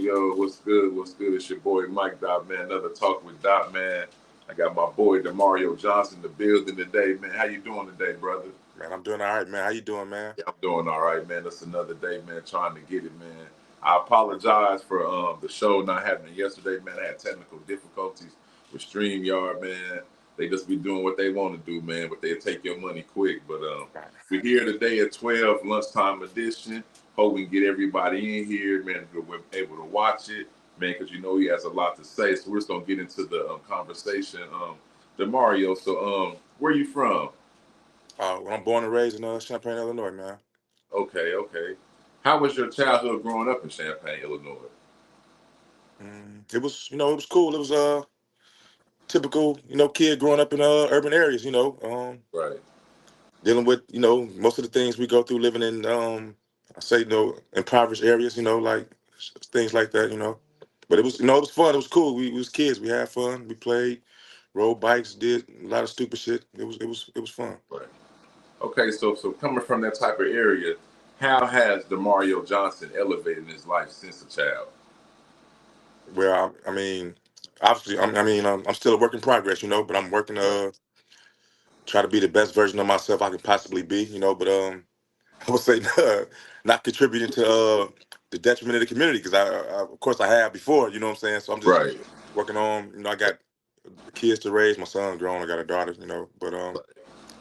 yo, what's good? What's good? It's your boy Mike Dot, man. Another talk with Dot, man. I got my boy Demario Johnson in the building today, man. How you doing today, brother? Man, I'm doing all right, man. How you doing, man? Yeah, I'm doing all right, man. It's another day, man. Trying to get it, man. I apologize for the show not happening yesterday, man. I had technical difficulties with StreamYard, man. They just be doing what they want to do, man, but they'll take your money quick. But Right. we're here today at 12, lunchtime edition. Hope we can get everybody in here, man, we're able to watch it, man, because you know he has a lot to say. So we're just going to get into the conversation. Demario, so where you from? Well, I'm born and raised in Champaign, Illinois, man. Okay, okay. How was your childhood growing up in Champaign, Illinois? It was, it was cool. It was typical, kid growing up in urban areas. Right, Dealing with, most of the things we go through living in, I say, impoverished areas. Like things like that. But it was, it was fun. It was cool. We was kids. We had fun. We played, rode bikes, did a lot of stupid shit. It was fun. right. Okay, so coming from that type of area, how has Demario Johnson elevated in his life since a child? Well, I mean, obviously, I'm still a work in progress, but I'm working Right, try to be the best version of myself I can possibly be. But I would say not contributing to the detriment of the community because of course, I have before. You know what I'm saying? So I'm just right, working on. I got kids to raise. My son's grown. I got a daughter. But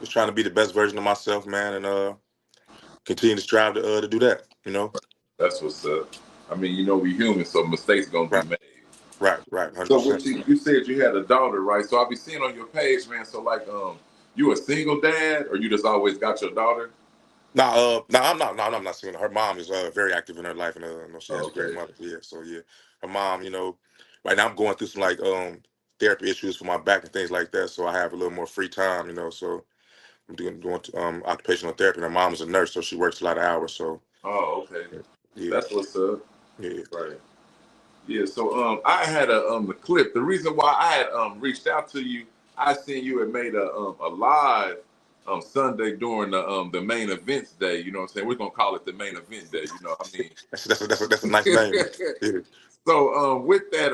just trying to be the best version of myself, man, and continue to strive to do that. That's what's up. I mean, you know, we human, so mistakes gonna be Right, made. right, hundred So what percent. you said you had a daughter, right? So I'll be seeing on your page, man. So like, you a single dad, or you just always got your daughter? I'm not seeing her. Her mom is very active in her life, and she has Oh, a great okay, mother. Yeah, so yeah, her mom. Right now I'm going through some like therapy issues for my back and things like that. So I have a little more free time. So I'm doing occupational therapy. And her mom is a nurse, so she works a lot of hours. So oh, okay. yeah, That's what's up. yeah. Right. Yeah, so I had a clip. The reason why I had reached out to you, I seen you had made a live Sunday during the main events day. You know what I'm saying? We're gonna call it the main event day. You know, I That's a nice name. Yeah. so with that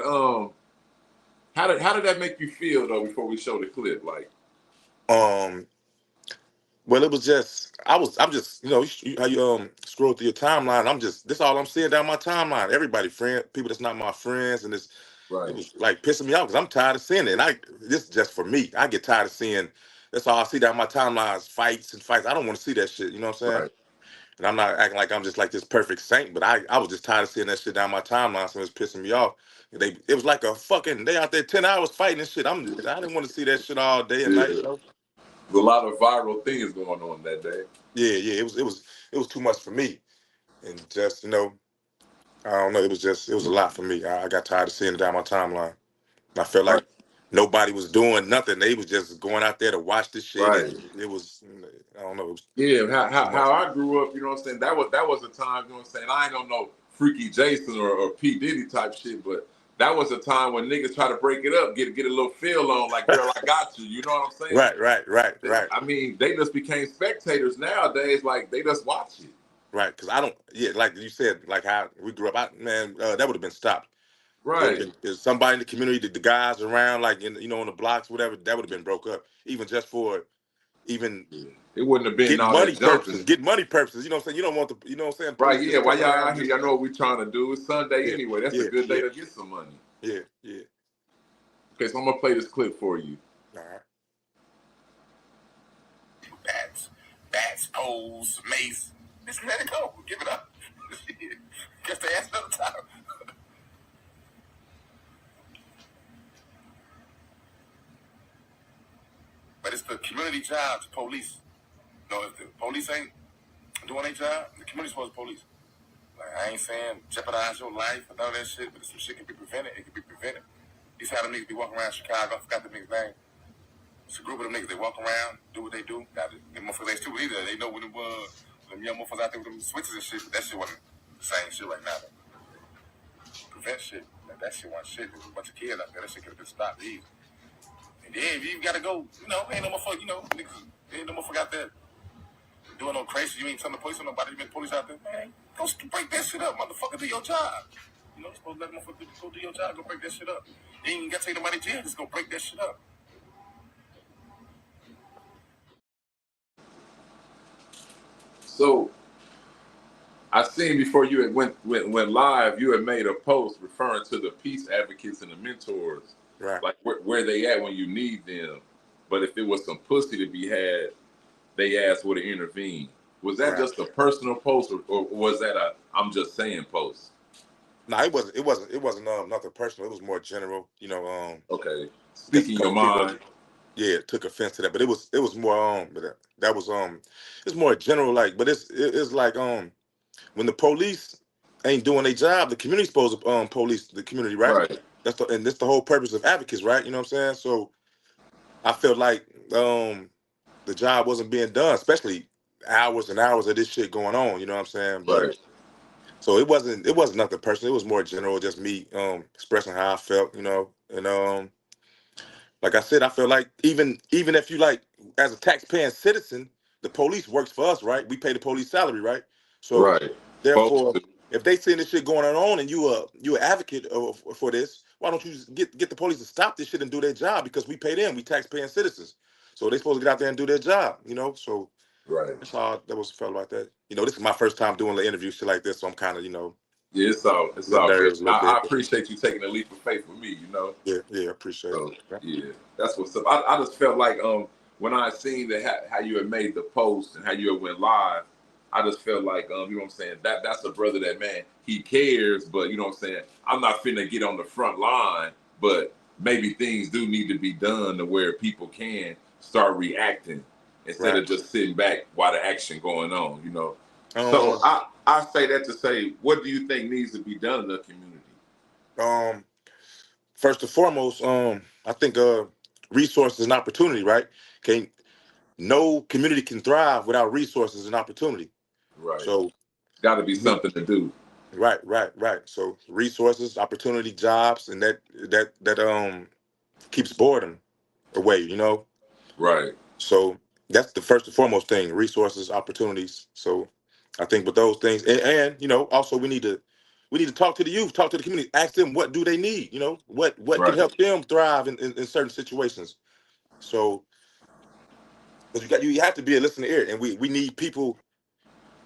how did that make you feel though? Before we show the clip, like Um. Well, it was just I'm just how you scroll through your timeline. This all I'm seeing down my timeline. Everybody, people that's not my friends, and it right, was like pissing me off because I'm tired of seeing it. And this is just for me. I get tired of seeing. That's all I see down my timeline is fights and fights. I don't want to see that shit. You know what I'm saying? right, And I'm not acting like I'm just like this perfect saint, but I was just tired of seeing that shit down my timeline. So it was pissing me off. It was like a fucking they out there 10 hours fighting and shit. I didn't want to see that shit all day and night. yeah. There's a lot of viral things going on that day. Yeah, yeah. It was too much for me. And just I don't know. It was a lot for me. I got tired of seeing it down my timeline. I felt Right, like nobody was doing nothing. They was just going out there to watch this shit, right. and it was I don't know. It was Yeah, too how much. I grew up, you know what I'm saying? That was a time, you know what I'm saying? I ain't no Freaky Jason or P. Diddy type shit, but that was a time when niggas try to break it up, get a little feel on, like, girl, I got you. You know what I'm saying? Right, right, right, right, I mean, they just became spectators nowadays, like they just watch it. right. Because I don't. Yeah, like you said, like how we grew up. That would have been stopped. It would have Right. been if somebody in the community, the guys around, like on the blocks, whatever. That would have been broke up, even just for even Yeah. It wouldn't have been getting all money that purposes. jumping. Getting money purposes. You know what I'm saying? You don't want you know what I'm saying? Right, Police yeah. just Why coming y'all around out here? just Y'all know what we trying to do. It's Sunday yeah, anyway. That's a yeah, good day yeah, to get some money. yeah, yeah. Okay, so I'm gonna play this clip for you. All right. Bats, poles, mace. Just let it go. Give it up. Guess they asked another time. But it's the community job to police. No, if the police ain't doing their job, the community's supposed to police. Like, I ain't saying jeopardize your life and all that shit, but if some shit can be prevented, it can be prevented. These how them niggas be walking around Chicago. I forgot the nigga's name. It's a group of them niggas. They walk around, do what they do. Now, them motherfuckers ain't stupid either. They know what it was. Them young motherfuckers out there with them switches and shit, but that shit wasn't the same shit right now. Prevent shit. That shit wasn't shit. There's a bunch of kids out there. That shit could have been stopped easy. And then if you gotta go, ain't no motherfucker, niggas, ain't no motherfucker out there doing no crazy. You ain't telling the police or nobody, you been police out there, man. Go break that shit up, motherfucker, do your job. You know, you're supposed to let motherfucker go do your job, go break that shit up. You ain't even got to take nobody to jail, just go break that shit up. So I seen before you had went live, you had made a post referring to the peace advocates and the mentors, Right. like where they at when you need them. But if it was some pussy to be had, they asked where to intervene. Was that Right. just a personal post, or was that a I'm just saying post? No, it wasn't nothing personal. It was more general. Okay, Guess a speaking your couple people, mind. yeah, took offense to that, but it was more but that was it's more general, like, but it's like when the police ain't doing their job, the community's supposed to police the community, right? Right, That's the whole purpose of advocates, right? You know what I'm saying? So I felt like the job wasn't being done, especially hours and hours of this shit going on. You know what I'm saying? But right, so it wasn't nothing personal. It was more general, just me expressing how I felt, and like I said, I feel like even if you like as a taxpaying citizen, the police works for us, right? We pay the police salary, right? So right. Supposed therefore, to. if they seeing this shit going on and you an advocate for this, why don't you just get the police to stop this shit and do their job? Because we pay them, we taxpaying citizens. So they supposed to get out there and do their job, So Right. that's all that was felt like that. This is my first time doing the interview shit like this, so I'm kind of, Yeah, it's a little all good. nervous a little bit. I appreciate you taking a leap of faith with me. Yeah, yeah, appreciate it. So Yeah. yeah, that's what's up. I just felt like when I seen that how you had made the post and how you had went live, I just felt like you know what I'm saying, that's a brother that, man, he cares, but you know what I'm saying, I'm not finna get on the front line, but maybe things do need to be done to where people can start reacting instead Right. of just sitting back while the action going on. So Um, I say that to say, what do you think needs to be done in the community? um, First and foremost, I think resources and opportunity, right? Can No community can thrive without resources and opportunity. Right. So, Got to be me- something to do. right, right, right. So resources, opportunity, jobs, and that keeps boredom away. Right. So that's the first and foremost thing: resources, opportunities. So I think with those things, and also we need to talk to the youth, talk to the community, ask them what do they need. What can Right. help them thrive in certain situations. So because you have to be a listening ear, and we need people.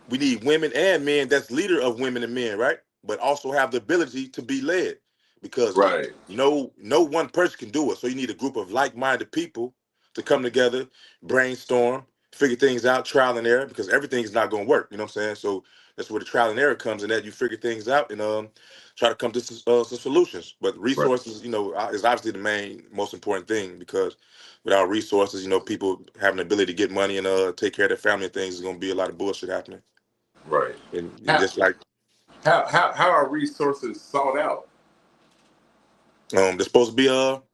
We need women and men that's leader of women and men, right? But also have the ability to be led, because Right. no one person can do it. So you need a group of like-minded people to come together, brainstorm, figure things out, trial and error, because everything is not going to work. You know what I'm saying? So that's where the trial and error comes in. That you figure things out and try to come to some solutions. But Right. resources, is obviously the most important thing, because without resources, people having the ability to get money and take care of their family and things is going to be a lot of bullshit happening. Right. And How just like how are resources sought out? there's supposed to be So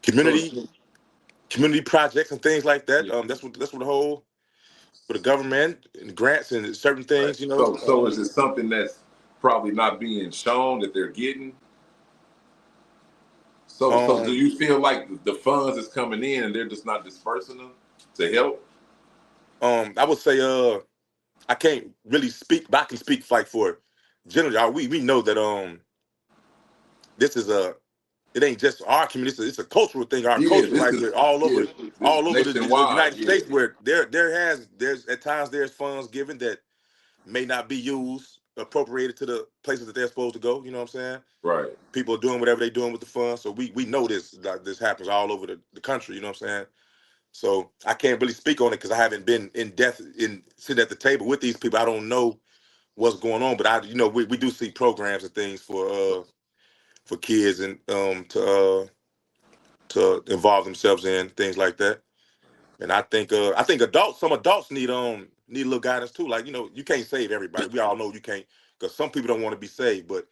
community community projects and things like that. yeah. That's what the whole for the government and grants and certain Right. things. So is it something that's probably not being shown that they're getting? So do Um, you feel like the funds is coming in and they're just not dispersing them to help? I would say I can't really speak, but I can speak like for generally. We know that this is a it ain't just our community. It's a cultural thing. Our Yeah, culture, this like is we're all yeah, over, this is the nationwide. United Yeah. States, where there's at times there's funds given that may not be used, appropriated to the places that they're supposed to go. You know what I'm saying? Right. People are doing whatever they're doing with the funds. So we know this, like, this happens all over the country. You know what I'm saying? So I can't really speak on it because I haven't been in depth in sitting at the table with these people. I don't know what's going on, but we do see programs and things for kids and to involve themselves in things like that. And I think some adults need a little guidance too. Like, you can't save everybody. We all know you can't, because some people don't want to be saved, but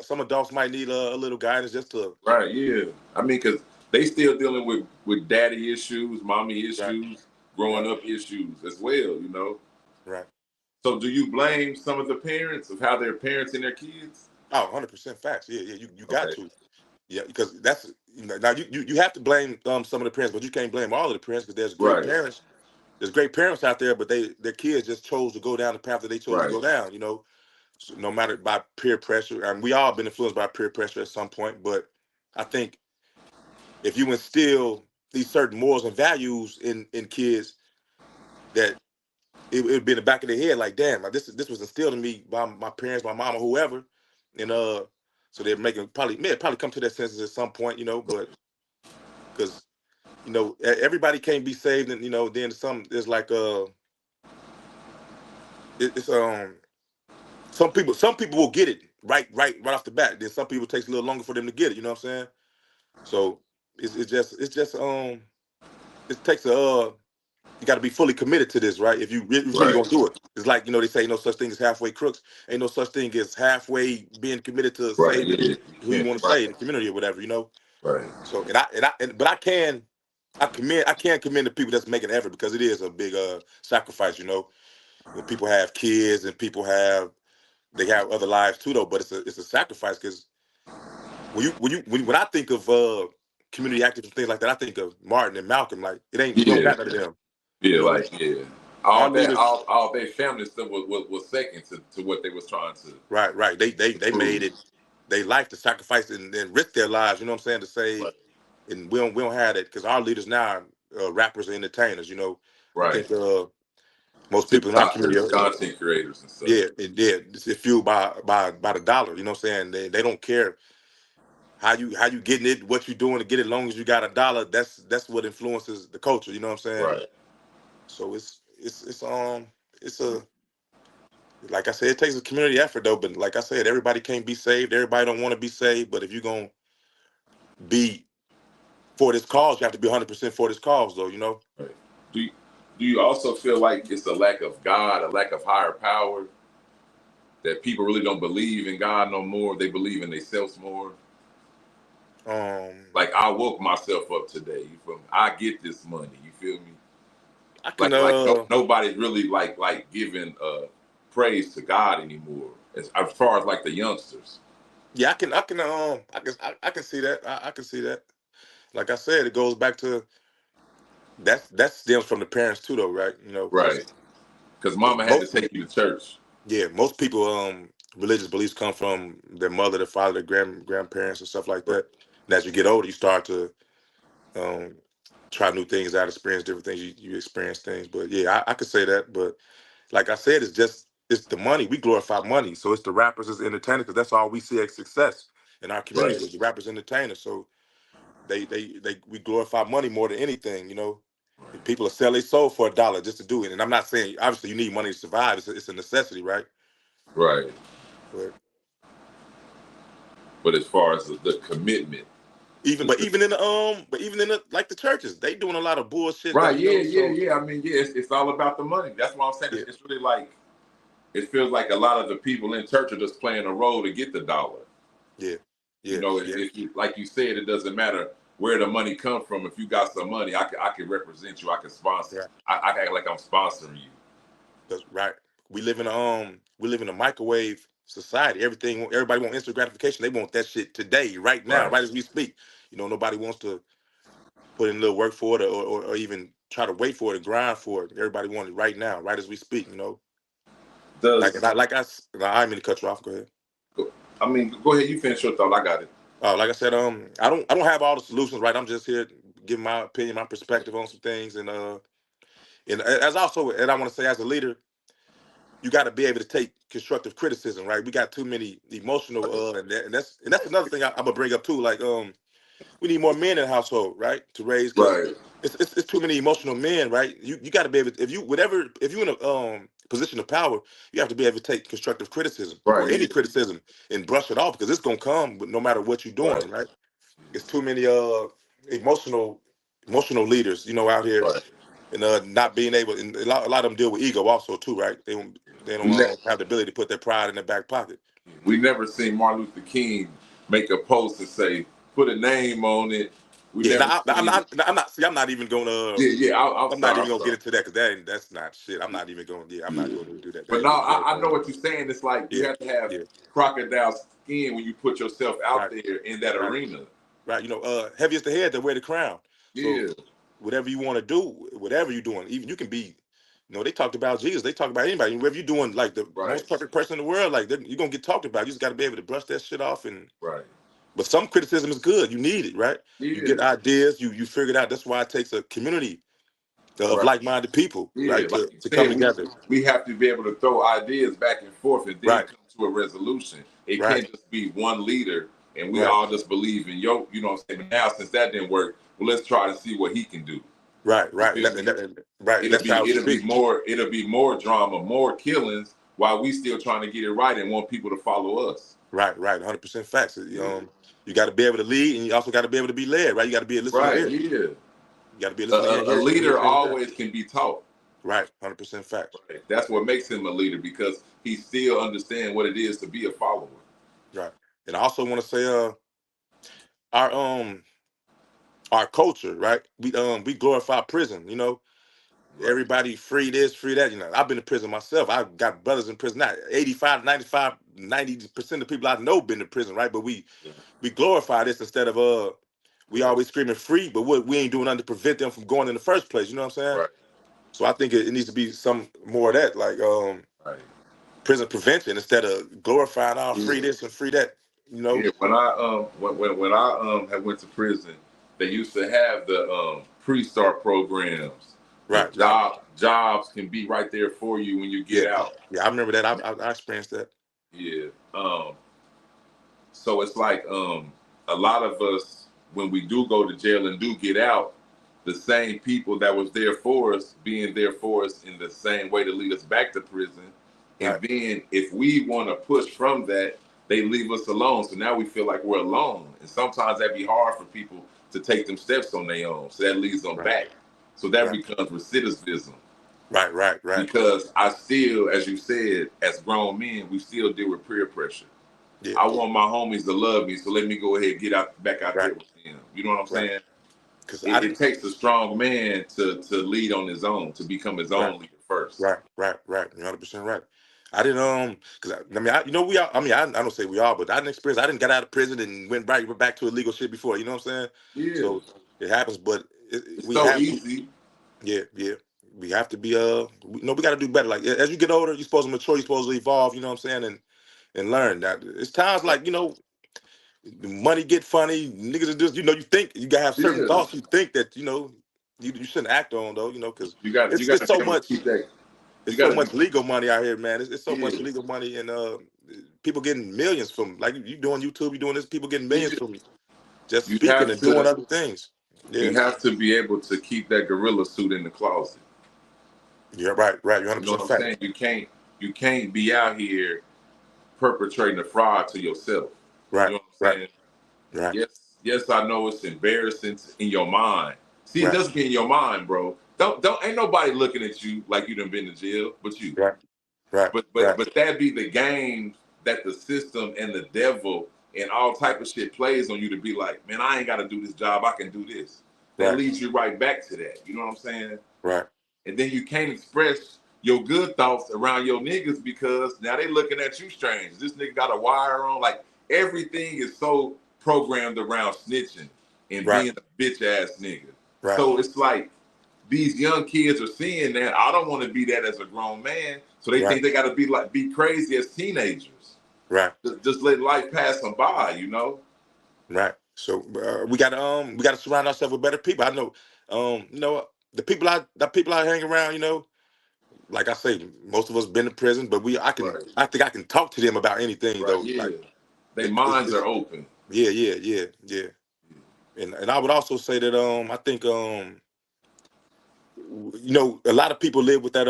some adults might need a little guidance just to. Right. Yeah. I mean, because they still dealing with daddy issues, mommy Right, issues, growing right, up issues as well. right. So do you blame some of the parents of how they're parenting their kids? Oh, 100% facts. Yeah, yeah, you got Okay. to. Yeah, because that's, now you have to blame some of the parents, but you can't blame all of the parents, because there's great Right. parents. There's great parents out there, but their kids just chose to go down the path that they chose to Right. go down. So no matter by peer pressure, and we all been influenced by peer pressure at some point. But I think if you instill these certain morals and values in kids, that it would be in the back of their head, like, damn, like this was instilled in me by my parents, my mom, or whoever, and so they're making probably come to their senses at some point, but because everybody can't be saved, and then there's like it's some people will get it right off the bat. Then some people it takes a little longer for them to get it. You know what I'm saying? So it's just it takes you got to be fully committed to this, right? If you really Right. gonna do it, it's like they say no such thing as halfway crooks. Ain't no such thing as halfway being committed to Right. saving Yeah. who you want to Right. save in the community or whatever. Right. So but I can commend the people that's making an effort, because it is a big sacrifice. When people have kids and they have other lives too, though. But it's a sacrifice, because when I think of community activists and things like that, I think of Martin and Malcolm. Like, we don't Yeah. got none of them. Yeah. You know, Yeah. our All that, leaders, all their family stuff was second to what they was trying to right. They made prove. it their life to sacrifice and then risk their lives. You know what I'm saying? To save, Right. and we don't have that, because our leaders now are rappers and entertainers. I Right. think most people in our community, TikTokers, content creators, and stuff. yeah, it's fueled by the dollar. You know what I'm saying? They don't care how you getting it, what you doing to get it. As long as you got a dollar, that's what influences the culture. You know what I'm saying? Right. So it's a like I said, it takes a community effort though. But like I said, everybody can't be saved. Everybody don't want to be saved. But if you're gonna be for this cause, you have to be 100% for this cause, though. Right. Do you also feel like it's a lack of God, a lack of higher power, that people really don't believe in God no more? They believe in themselves more. Um, Like, I woke myself up today. You feel me? I get this money. You feel me? I can Like nobody's really like giving praise to God anymore. As far as like the youngsters. yeah, I can see that. I can see that. Like I said, it goes back to that stems from the parents too, though, right? Because Right. Because mama had to most take you to church. yeah, most people religious beliefs come from their mother, their father, their grandparents and stuff like Right. that. And as you get older, you start to um try new things out, experience different things. You experience things, but yeah, I could say that. But like I said, it's the money. We glorify money, so it's the rappers as entertainers, because that's all we see as success in our Right. community. The rappers, entertainers. So we glorify money more than anything. If people will sell their soul for $1 just to do it. And I'm not saying obviously you need money to survive. It's a necessity, right? Right. But But as far as the commitment. even in the like the churches, they doing a lot of bullshit that Right. Yeah. Yeah. So Yeah. I mean, yeah, it's all about the money. That's why I'm saying yeah, it's really like it feels like a lot of the people in church are just playing a role to get the dollar. yeah, You yeah, know, yeah, if you like you said, it doesn't matter where the money come from. If you got some money, I can represent you. I can sponsor. right. I act like I'm sponsoring you. That's right. We live in a microwave society. Everybody want instant gratification. They want that shit today, right now, Right. right as we speak. Nobody wants to put in a little work for it, or even try to wait for it and grind for it. Everybody wants it right now, right as we speak. Like Does and I didn't mean to cut you off. Go ahead. I mean, go ahead. You finish your thought. I got it. Like I said, I don't have all the solutions, right? I'm just here giving my opinion, my perspective on some things, and as also, and I want to say, as a leader, you got to be able to take constructive criticism, right? We got too many emotional, and that's another thing I'm gonna bring up too. Like, we need more men in the household, right, to raise, because Right. it's too many emotional men, right? You got to be able to, if you're in a position of power, you have to be able to take constructive criticism or Right. any Yeah. criticism and brush it off, because it's gonna come no matter what you're Right. doing, right? It's too many emotional leaders, out here, Right. and not being able, and a lot of them deal with ego also too, right? They don't We ne- have the ability to put their pride in their back pocket. we never seen Martin Luther King make a post and say put a name on it. We Yeah, never now, I'm seen. not. I'm not. See, I'm not even gonna. Yeah. Yeah. I'm I'm not sorry. even I'm gonna get sorry. into that, because that's not shit. I'm not even going. Yeah, I'm not Yeah. going to do that. But That no, ain't even worth. I know what you're saying. It's like you Yeah, have to have yeah, crocodile skin when you put yourself out right, there in that right, arena. right. Heavy is the head that wear the crown. So Yeah. whatever you want to do, whatever you're doing, even you can be You know, they talked about Jesus. They talk about anybody. Whether you're doing like the Right. most perfect person in the world, like you're gonna get talked about. You just got to be able to brush that shit off. And Right. but some criticism is good. You need it, right? You Yeah. get ideas. You figure it out. That's why it takes a community of Right. like-minded people, Yeah. right, Like to you come said, together. we have to be able to throw ideas back and forth and then Right, come to a resolution. It right, can't just be one leader and we right, all just believe in you know what I'm saying? But now since that didn't work, well, let's try to see what he can do. right, You right. feel me? Right, and It'll that's be how it it'll should be be. more it'll be more drama, more killings while we still trying to get it right and want people to follow us. Right, right. 100% facts. Yeah. You got to be able to lead, and you also got to be able to be led, right? You got to be a listening Right, ear. yeah. You got to be a A, listening ear. a, a Here, leader here, there. always can be taught. Right, 100% facts. Right. That's what makes him a leader because he still understands what it is to be a follower. Right, and I also want to say, our um, our culture, right? We glorify prison. You know, Right. everybody free this, free that. You know, I've been to prison myself. I've got brothers in prison. Not 85, 95, 90% of people I know been to prison, right? But Yeah. we glorify this instead of we Right. always screaming free, but we ain't doing nothing to prevent them from going in the first place. You know what I'm saying? Right. So I think it needs to be some more of that, like Right. prison prevention instead of glorifying all free Yeah. this and free that. You know? Yeah. When I had went to prison, they used to have the pre-start programs. The Right. Yeah. jobs can be right there for you when you get Yeah. out. Yeah. I remember that. I experienced that. Yeah. So it's like a lot of us when we do go to jail and do get out, the same people that was there for us being there for us in the same way to lead us back to prison. And Right. then if we want to push from that, they leave us alone. So now we feel like we're alone. And sometimes that'd be hard for people to take them steps on their own. So that leads them Right. back. So that Right. becomes recidivism. Right. Right. Right. Because I still, as you said, as grown men, we still deal with peer pressure. Yeah. I want my homies to love me, so let me go ahead and get out back out Right. there with them. You know what I'm Right. saying? Because I It didn't. takes a strong man to lead on his own, to become his Right. own leader first. Right. Right. Right. You're 100% right. I didn't because I mean you know we all I mean I don't say we all but I didn't experience I didn't get out of prison and went back to illegal shit before, you know what I'm saying? Yeah, So it happens, but it's we so have to. easy. Yeah, yeah. We have to be we got to do better. Like as you get older, you're supposed to mature, you're supposed to evolve, you know what I'm saying, and learn that. It's times like, the money get funny, niggas are just, you think you gotta have certain Yeah, thoughts you think that, you shouldn't act on though, because you it's got to it's be so able to much keep that. You it's got so to be much legal money out here, man. It's so much yeah, legal money and people getting millions from like you doing YouTube, you doing this, people getting millions yeah. from just You speaking have and doing to other things. Yeah. you have to be able to keep that gorilla suit in the closet. Yeah, right, right. You're You know 100% what I'm fact. saying? You can't be out here perpetrating a fraud to yourself. You Right, know what I'm right, saying? right, Yes, I know it's embarrassing in your mind. See, it right, doesn't be in your mind, bro. Don't ain't nobody looking at you like you done been to jail, but you. right, right, But but right, but that be the game that the system and the devil and all type of shit plays on you to be like, man, I ain't got to do this job. I can do this. That right, leads you right back to that. You know what I'm saying? right, And then you can't express your good thoughts around your niggas because now they looking at you strange. This nigga got a wire on. Like everything is so programmed around snitching and right, being a bitch ass nigga. right, So it's like these young kids are seeing that. I don't want to be that as a grown man. So they right, think they got to be crazy as teenagers. right, Just let life pass them by, you know? right. So we gotta surround ourselves with better people. I know, the people I hang around, like I say, most of us been in prison, but Right. I think I can talk to them about anything Right. though. Yeah. Like Their minds it's are open. yeah, yeah, yeah, yeah. And I would also say that I think a lot of people live with that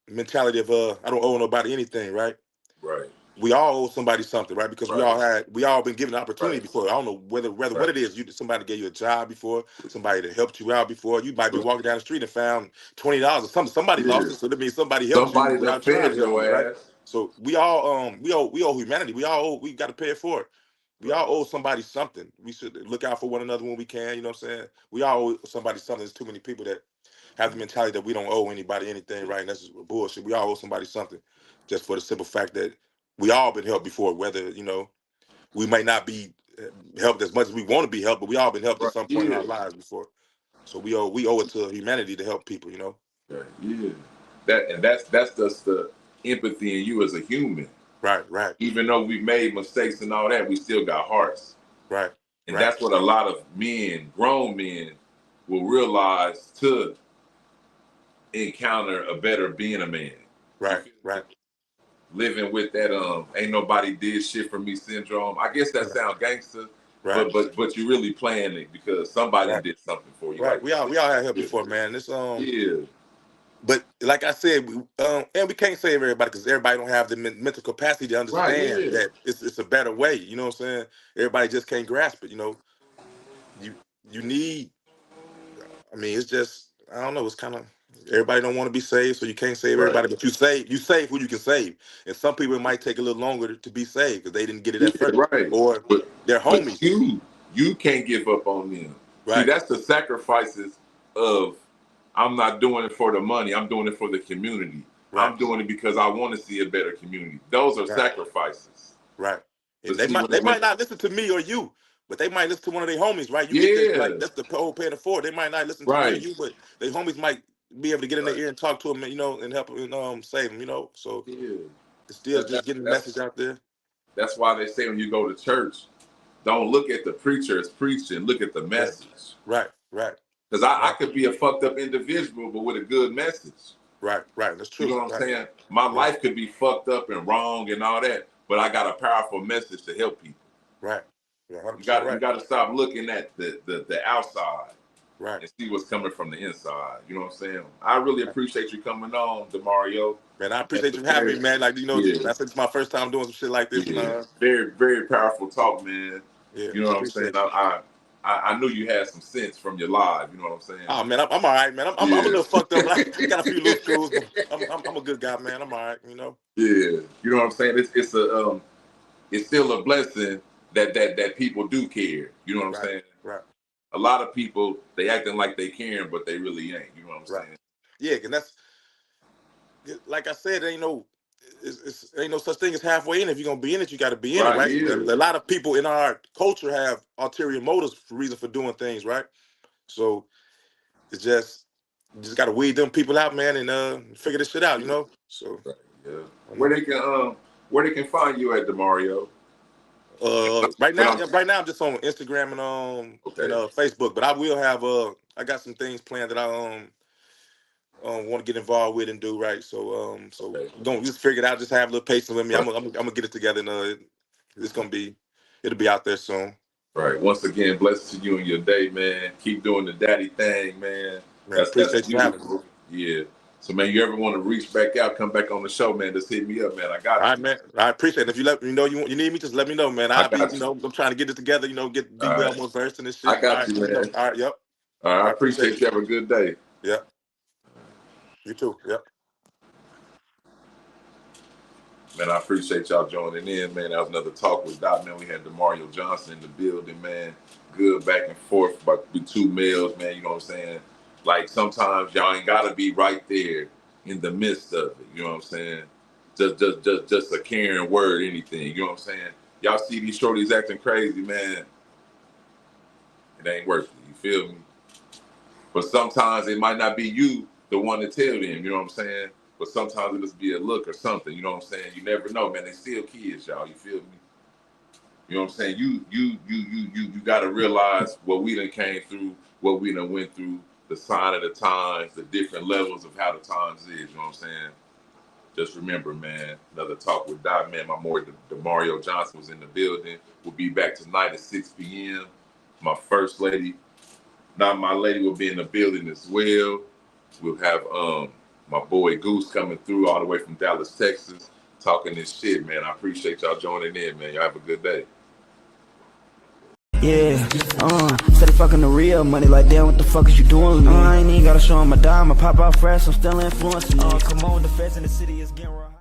mentality of I don't owe nobody anything, right? Right. We all owe somebody something, right? Because Right. we all been given an opportunity Right. before. I don't know whether what Right. it is. Somebody gave you a job before, somebody that helped you out before. You might be walking down the street and found $20 or something. Somebody lost Yeah. it, so that means somebody helped you Somebody done without trying fed to help your you, right? ass. So we all we owe humanity. We got to pay it forward. We Right. all owe somebody something. We should look out for one another when we can. You know what I'm saying? We all owe somebody something. There's too many people that have the mentality that we don't owe anybody anything, right? And that's just bullshit. We all owe somebody something, just for the simple fact that we all been helped before. Whether we might not be helped as much as we want to be helped, but we all been helped at Right. some point in Yeah. our lives before. So we owe it to humanity to help people. Right. Yeah. That's just the empathy in you as a human. Right, right, Even though we made mistakes and all that, we still got hearts. right, And right, that's what a lot of men, grown men, will realize to encounter a better being a man. You right, feel me? right, Living with that ain't nobody did shit for me syndrome. I guess that sounds gangster, right, but you really playing it because somebody right, did something for you. right. Like, We all had help yeah, before, man. It's yeah, but like I said, and we can't save everybody because everybody don't have the mental capacity to right, understand yeah, that it's a better way. You know what I'm saying? Everybody just can't grasp it. You you need. I mean, it's just I don't know. It's kind of everybody don't want to be saved, so you can't save right, everybody. But you save who you can save, and some people it might take a little longer to be saved because they didn't get it yeah, at first, right. or they're But homies. you can't give up on them. See, Right, that's the sacrifices of I'm not doing it for the money. I'm doing it for the community. right, I'm doing it because I want to see a better community. Those are right, sacrifices. right. And But they see, might they might not listen to me or you, but they might listen to one of their homies. Right? You get this like yeah, that's the whole paying it forward. They might not listen to me or right, you, but their homies might be able to get in their right, ear and talk to them, and help them, save them. So yeah. it's still That, that, just getting the that's message out there. that's why they say when you go to church, don't look at the preacher as preaching. Look at the Right, message. right, right, Because I right, could be a fucked up individual, but with a good message. right, right. That's You true. know what I'm Right, saying? My right, life could be fucked up and wrong and all that, but I got a powerful message to help people. right. You're You 100% got you right. got to stop looking at the outside Right, and see what's coming from the inside. You know what I'm saying? I really right. appreciate you coming on, Demario. Man, I And appreciate you having me, man. Like yeah, I said, it's my first time doing some shit like this, and yeah, very very powerful talk, man. yeah, You know what I'm saying? appreciate you. I knew you had some sense from your live. You know what I'm saying? Oh man, I'm all right, man. I'm a Yeah. little fucked up, but I got a few little screws, but I'm a good guy, man. I'm all right. Yeah, you know what I'm saying? It's still a blessing that people do care. You know what I'm Right, saying? right, A lot of people they acting like they caring, but they really ain't. You know what I'm right. saying? Yeah, and that's like I said, ain't no such thing as halfway in. If you're gonna be in it, you got to be in it, Right? right? Yeah. A lot of people in our culture have ulterior motives for reason for doing things, right? So it's just you just got to weed them people out, man, and figure this shit out. So Right. Yeah. I Where know. they can find you at, Demario? Right But now, I'm I'm just on Instagram and okay. Facebook, but I will have I got some things planned that I want to get involved with and do right. So Okay. don't just figure it out. Just have a little patience with me. Right. I'm gonna get it together, and it's gonna be it'll be out there soon. Right. Once again, blessed to you and your day, man. Keep doing the daddy thing, man. Man, That's appreciate you having me. beautiful. Yeah. So man, you ever want to reach back out, come back on the show, man, just hit me up, man. I All got right, you. man. I appreciate it. If you let me know you need me, just let me know, man. I I'll be, got you. I'm trying to get it together, be All well right. more versed in this shit. I All got right, you, let me know. man. All right, yep. All right. I I appreciate appreciate you. you. Have a good day. Yep. You too. Yep. Man, I appreciate y'all joining in, man. That was another talk with Doc, man. We had Demario Johnson in the building, man. Good back and forth about the two males, man. You know what I'm saying? Like sometimes y'all ain't gotta be right there in the midst of it. You know what I'm saying? Just a caring word, anything. You know what I'm saying? Y'all see these shorties acting crazy, man. It ain't worth it. You feel me? But sometimes it might not be you the one to tell them, you know what I'm saying? But sometimes it just be a look or something, you know what I'm saying? You never know, man. They still kids, y'all. You feel me? You know what I'm saying? You gotta realize what we done came through, what we done went through, the sign of the times, the different levels of how the times is, you know what I'm saying? Just remember, man, another talk with Doc, man. My boy Demario Johnson was in the building. We'll be back tonight at 6 p.m. My first lady, not my lady, will be in the building as well. We'll have my boy Goose coming through all the way from Dallas, Texas, talking this shit, man. I appreciate y'all joining in, man. Y'all have a good day. Yeah, steady fucking the real money, like damn, what the fuck is you doing with me? I ain't even gotta show him a dime, I pop out fresh, I'm still influencing. Come on, the feds in the city is getting real hot.